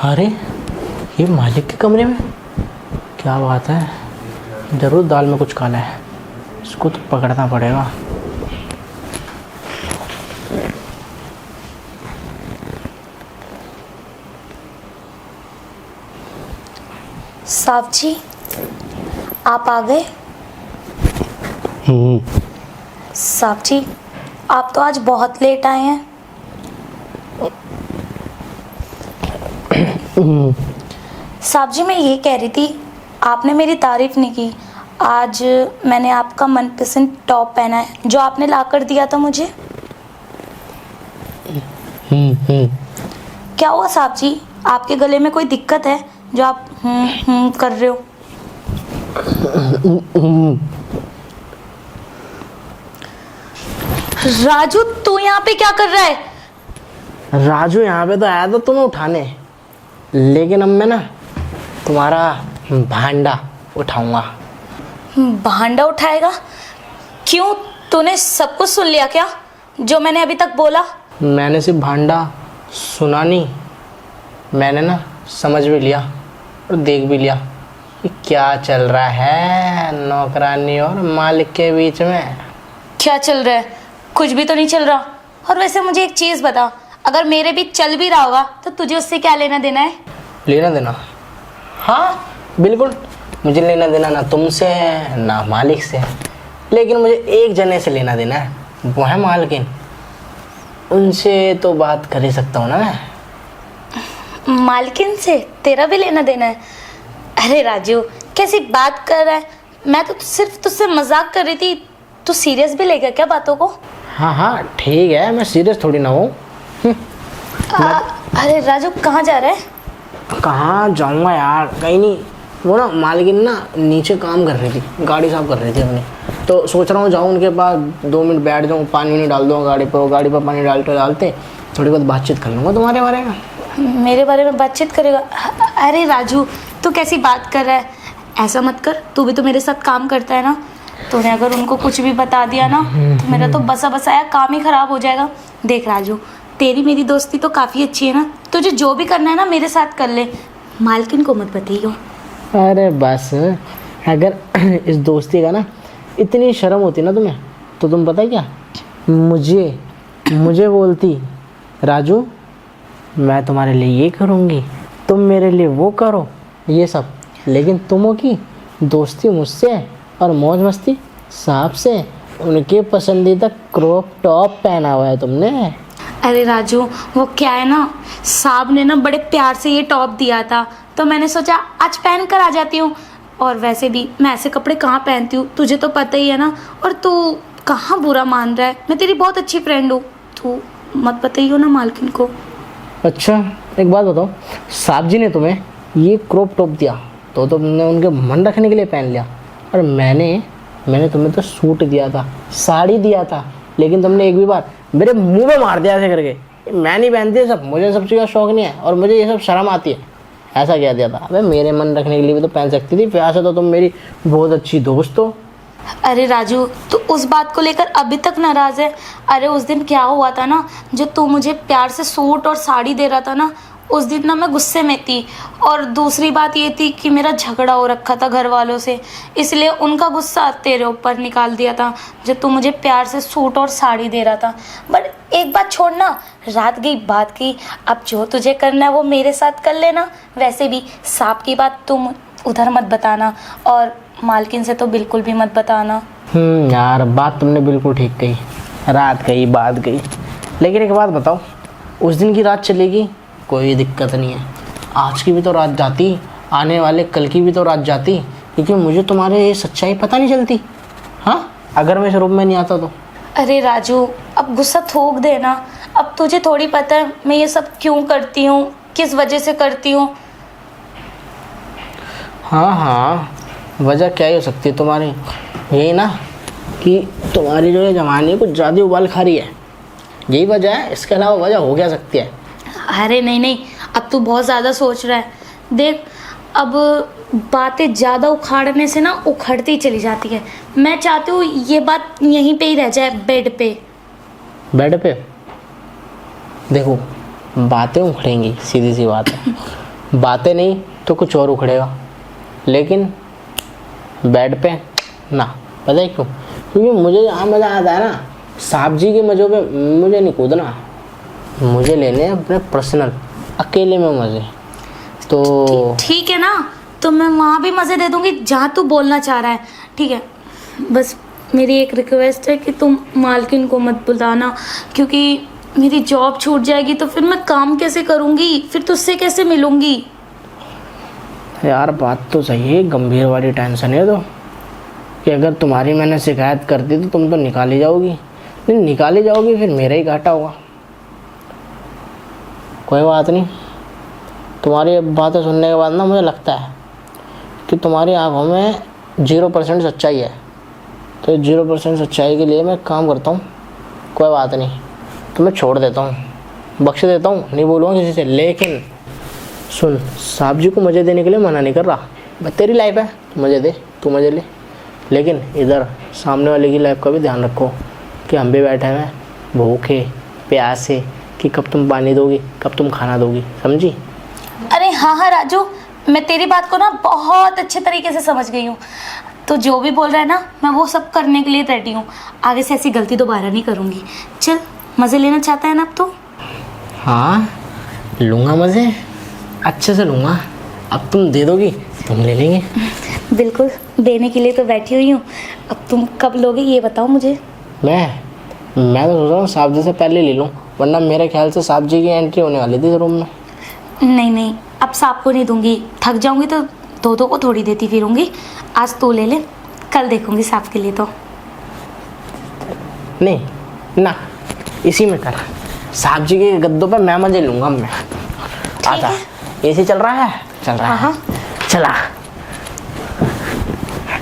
अरे ये मालिक के कमरे में क्या बात है। ज़रूर दाल में कुछ काला है, इसको तो पकड़ना पड़ेगा। साहब जी, आप आ गए। साहब जी, आप तो आज बहुत लेट आए हैं। साहब जी, मैं ये कह रही थी, आपने मेरी तारीफ नहीं की। आज मैंने आपका मनपसंद टॉप पहना है जो आपने ला कर दिया था मुझे। क्या हुआ साहब जी, आपके गले में कोई दिक्कत है जो आप कर रहे हो? राजू, तू यहाँ पे क्या कर रहा है? राजू यहाँ पे तो आया था तुम्हें उठाने, लेकिन अब मैं ना तुम्हारा भांडा उठाऊंगा। भांडा उठाएगा? क्यों, तूने सब कुछ सुन लिया क्या जो मैंने अभी तक बोला? मैंने सिर्फ भांडा सुना नहीं, मैंने ना समझ भी लिया और देख भी लिया कि क्या चल रहा है नौकरानी और मालिक के बीच में। क्या चल रहा है? कुछ भी तो नहीं चल रहा। और वैसे मुझे एक चीज़ बता, अगर मेरे बीच चल भी रहा होगा तो तुझे उससे क्या लेना देना है? लेना देना? हाँ बिल्कुल, मुझे लेना देना ना तुमसे है ना मालिक से, लेकिन मुझे एक जने से लेना देना है, वो है मालकिन। उनसे तो बात कर ही सकता हूँ ना मैं। मालकिन से तेरा भी लेना देना है? अरे राजू, कैसी बात कर रहा है? मैं तो सिर्फ तुझसे मजाक कर रही थी, तू सीरियस भी लेगा क्या बातों को? हाँ हाँ ठीक है, मैं सीरियस थोड़ी ना हूँ। अरे राजू, कहाँ जा रहा है? कहाँ जाऊँगा यार, कहीं नहीं। वो ना मालकिन ना नीचे काम कर रही थी, गाड़ी साफ कर रही थी अपनी, तो सोच रहा हूँ जाऊँ उनके पास 2 मिनट बैठ जाऊँ, पानी नहीं डाल दूँगा गाड़ी पर, वो गाड़ी पर पानी डालते थोड़ी बहुत बातचीत कर लूँगा तुम्हारे बारे में। मेरे बारे में बातचीत करेगा? अरे राजू, तू कैसी बात कर रहा है? ऐसा मत कर, तू भी तो मेरे साथ काम करता है ना। तूने अगर उनको कुछ भी बता दिया ना तो मेरा तो बसा बसाया काम ही खराब हो जाएगा। देख राजू, तेरी मेरी दोस्ती तो काफ़ी अच्छी है ना, तुझे जो भी करना है ना मेरे साथ कर ले, मालकिन को मत बताइयो। अरे बस, अगर इस दोस्ती का ना इतनी शर्म होती ना तुम्हें, तो तुम पता क्या, मुझे बोलती राजू मैं तुम्हारे लिए ये करूँगी, तुम मेरे लिए वो करो, ये सब। लेकिन तुमों की दोस्ती मुझसे और मौज मस्ती साहब से। उनके पसंदीदा क्रॉप टॉप पहना हुआ है तुमने। अरे राजू, वो क्या है ना, साहब ने ना बड़े प्यार से ये टॉप दिया था, तो मैंने सोचा आज पहन कर आ जाती हूँ। और वैसे भी मैं ऐसे कपड़े कहाँ पहनती हूँ, तुझे तो पता ही है ना। और तू कहाँ बुरा मान रहा है, मैं तेरी बहुत अच्छी फ्रेंड हूँ, तू मत बताइयो ना मालकिन को। अच्छा एक बात बताओ, साहब जी ने तुम्हें ये क्रॉप टॉप दिया तो तुमने उनके मन रखने के लिए पहन लिया, और मैंने तुम्हें तो सूट दिया था, साड़ी दिया था, लेकिन तुमने एक भी बार मेरे मुंह में मार दिया ऐसे करके, मैं नहीं पहनती ये सब, मुझे सब चीज़ का शौक नहीं है और मुझे ये सब शर्म आती है, ऐसा क्या दिया था। अबे मेरे मन रखने के लिए भी तो पहन सकती थी, वैसे तो तुम मेरी बहुत अच्छी दोस्त हो। अरे राजू, तू उस बात को लेकर अभी तक नाराज है? अरे उस दिन क्या हुआ था ना, जो तू मुझे प्यार से सूट और साड़ी दे रहा था ना, उस दिन ना मैं गुस्से में थी। और दूसरी बात ये थी कि मेरा झगड़ा हो रखा था घर वालों से, इसलिए उनका गुस्सा तेरे ऊपर निकाल दिया था, जो तू मुझे प्यार से सूट और साड़ी दे रहा था। बट एक बात छोड़ना, रात गई बात की, अब जो तुझे करना है वो मेरे साथ कर लेना। वैसे भी सांप की बात तुम उधर मत बताना, और मालकिन से तो बिल्कुल भी मत बताना। यार बात तुमने बिल्कुल ठीक कही, रात गई बात गई। लेकिन एक बात बताओ, उस दिन की रात चलेगी, कोई दिक्कत नहीं है, आज की भी तो रात जाती, आने वाले कल की भी तो रात जाती, क्योंकि मुझे तुम्हारे ये सच्चाई पता नहीं चलती। हाँ, अगर मैं इस रूम में नहीं आता तो। अरे राजू, अब गुस्सा थूक देना, अब तुझे थोड़ी पता है मैं ये सब क्यों करती हूँ, किस वजह से करती हूँ। हाँ, वजह क्या ही हो सकती है तुम्हारी, यही ना कि तुम्हारी जो ये जवानी कुछ ज़्यादा उबाल खा रही है, यही वजह है, इसके अलावा वजह हो क्या सकती है। अरे नहीं, अब तू बहुत ज़्यादा सोच रहा है। देख, अब बातें ज़्यादा उखाड़ने से ना उखड़ती चली जाती है। मैं चाहती हूँ ये बात यहीं पे ही रह जाए, बेड पे। देखो, बातें उखड़ेंगी, सीधी सी बात है, बातें नहीं तो कुछ और उखड़ेगा, लेकिन बेड पे ना। पता है क्यों? क्योंकि मुझे जहाँ मज़ा आता है ना, सांप जी के मज़ों पे मुझे नहीं कूदना, मुझे लेने हैं अपने पर्सनल अकेले में मज़े। तो ठीक है ना, तो मैं वहाँ भी मज़े दे दूँगी जहाँ तू बोलना चाह रहा है। ठीक है, बस मेरी एक रिक्वेस्ट है कि तुम मालकिन को मत बुलाना, क्योंकि मेरी जॉब छूट जाएगी तो फिर मैं काम कैसे करूँगी, फिर तुझसे कैसे मिलूँगी। यार बात तो सही है, गंभीर वाली टेंशन है तो, कि अगर तुम्हारी मैंने शिकायत कर दी तो तुम तो निकाली जाओगी, नहीं निकाली जाओगी फिर मेरा ही घाटा होगा। कोई बात नहीं, तुम्हारी बातें सुनने के बाद ना मुझे लगता है कि तुम्हारी आंखों में 0% सच्चाई है, तो 0% सच्चाई के लिए मैं काम करता हूँ। कोई बात नहीं, तो मैं छोड़ देता हूँ, बख्श देता हूँ, नहीं बोलूँगा किसी से। लेकिन सुन, साहब जी को मज़े देने के लिए मना नहीं कर रहा, बस तेरी लाइफ है, तू मज़े दे, तू मज़े ले, लेकिन इधर सामने वाले की लाइफ का भी ध्यान रखो कि हम भी बैठे हैं भूखे प्यासे, कि कब तुम पानी दोगी, कब तुम खाना दोगी, समझी? अरे हाँ हाँ राजू, मैं तेरी बात को ना बहुत अच्छे तरीके से समझ गई हूँ। तो जो भी बोल रहा है ना, मैं वो सब करने के लिए रेडी हूँ। आगे से ऐसी गलती दोबारा नहीं करूँगी। चल, मज़े लेना चाहता है ना अब तो? हाँ लूँगा मज़े, अच्छे से लूँगा। अब तुम दे दोगी तुम ले लेंगे। बिल्कुल, देने के लिए तो बैठी हुई हूँ। अब तुम कब लोगे ये बताओ मुझे। मैं तो सोच रहा हूँ साहब जी से पहले ले लूँ, वरना मेरे ख्याल से साहब जी की एंट्री होने वाली थी रूम में। नहीं नहीं, अब सांप को नहीं दूंगी, थक जाऊंगी तो दो को थोड़ी देती फिरूंगी। आज तू ले ले, कल देखूंगी सांप के लिए तो। नहीं ना, इसी में कर, साहब जी के गद्दों पे मैं मजे लूँगा। मैं आता, एसी चल रहा है, चल रहा है, हाँ हाँ। चला।